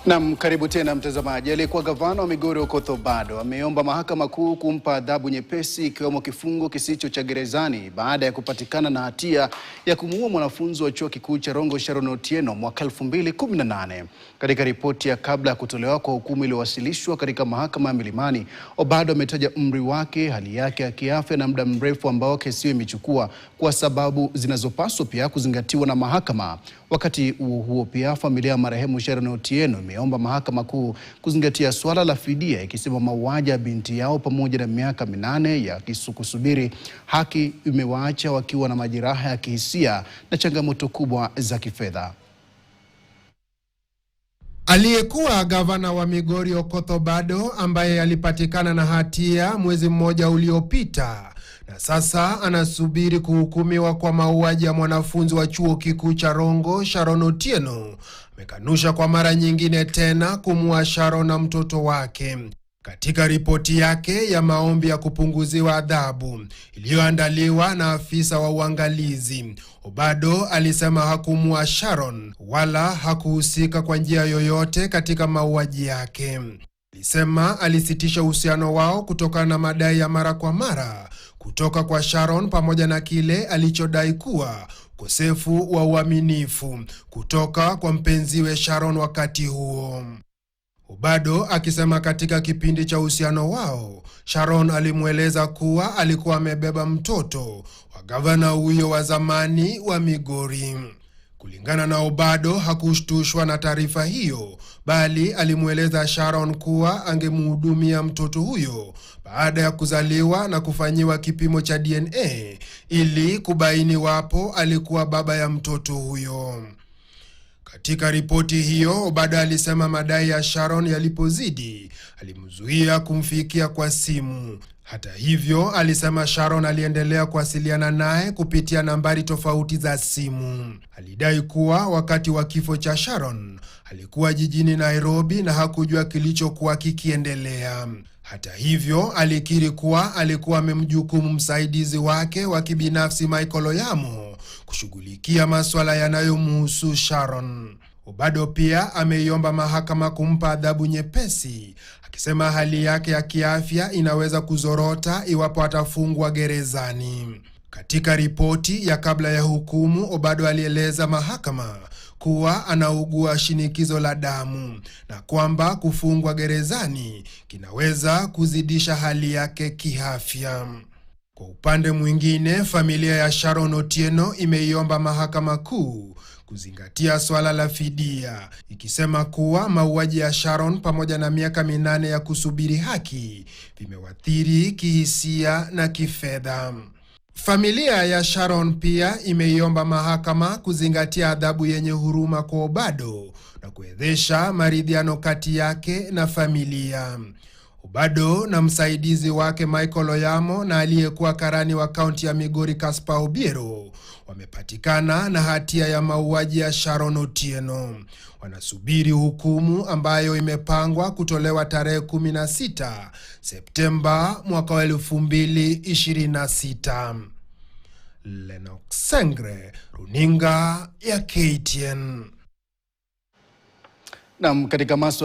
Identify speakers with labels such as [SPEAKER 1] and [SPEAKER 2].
[SPEAKER 1] Naam, karibu tena mtazamaji. Aliyekuwa gavana wa Migori Okoth Obado ameomba mahakama kuu kumpa adhabu nyepesi ikiwemo kifungo kisicho cha gerezani baada ya kupatikana na hatia ya kumuua mwanafunzi wa chuo kikuu cha Rongo Sharon Otieno mwaka 2018. Katika ripoti ya kabla ya kutolewa kwa hukumu iliyowasilishwa katika mahakama ya Milimani, Obado ametaja umri wake, hali yake ya kiafya na muda mrefu ambao kesi hiyo imechukua kwa sababu zinazopaswa pia kuzingatiwa na mahakama. Wakati huo pia familia ya marehemu Sharon Otieno imeomba mahakama kuu kuzingatia swala la fidia, ikisema mauaji ya binti yao pamoja na miaka 8 ya kusubiri haki imewaacha wakiwa na majeraha ya kihisia na changamoto kubwa za kifedha.
[SPEAKER 2] Aliyekuwa gavana wa Migori Okoth Obado, ambaye alipatikana na hatia mwezi mmoja uliopita na sasa anasubiri kuhukumiwa kwa mauaji ya mwanafunzi wa chuo kikuu cha Rongo Sharon Otieno, amekanusha kwa mara nyingine tena kumuua Sharon na mtoto wake. Katika ripoti yake ya maombi ya kupunguziwa adhabu iliyoandaliwa na afisa wa uangalizi, Obado alisema hakumuua Sharon wala hakuhusika kwa njia yoyote katika mauaji yake. Alisema alisitisha uhusiano wao kutokana na madai ya mara kwa mara kutoka kwa Sharon pamoja na kile alichodai kuwa ukosefu wa uaminifu kutoka kwa mpenziwe Sharon wakati huo. Obado akisema katika kipindi cha uhusiano wao, Sharon alimweleza kuwa alikuwa amebeba mtoto wa gavana huyo wa zamani wa Migori. Kulingana na Obado, hakushtushwa na taarifa hiyo, bali alimweleza Sharon kuwa angemhudumia mtoto huyo baada ya kuzaliwa na kufanyiwa kipimo cha DNA ili kubaini wapo alikuwa baba ya mtoto huyo. Katika ripoti hiyo, Obado alisema madai ya Sharon yalipozidi, alimzuia kumfikia kwa simu. Hata hivyo, alisema Sharon aliendelea kuwasiliana naye kupitia nambari tofauti za simu. Alidai kuwa wakati wa kifo cha Sharon, alikuwa jijini Nairobi na hakujua kilichokuwa kikiendelea. Hata hivyo, alikiri kuwa alikuwa amemjukumu msaidizi wake wa kibinafsi Michael Oyamo kushughulikia masuala yanayomhusu Sharon. Obado pia ameiomba mahakama kumpa adhabu nyepesi, akisema hali yake ya kiafya inaweza kuzorota iwapo atafungwa gerezani. Katika ripoti ya kabla ya hukumu, Obado alieleza mahakama kuwa anaugua shinikizo la damu na kwamba kufungwa gerezani kinaweza kuzidisha hali yake kiafya. Kwa upande mwingine, familia ya Sharon Otieno imeiomba mahakama kuu kuzingatia swala la fidia, ikisema kuwa mauaji ya Sharon pamoja na miaka 8 ya kusubiri haki vimewathiri kihisia na kifedha. Familia ya Sharon pia imeiomba mahakama kuzingatia adhabu yenye huruma kwa Obado na kuwezesha maridhiano kati yake na familia. Obado na msaidizi wake Michael Oyamo na aliyekuwa karani wa kaunti ya Migori Caspar Obiero wamepatikana na hatia ya mauaji ya Sharon Otieno. Wanasubiri hukumu ambayo imepangwa kutolewa tarehe 16 Septemba mwaka 2026. Lennox Sengre, runinga ya KTN.
[SPEAKER 1] Naam, katika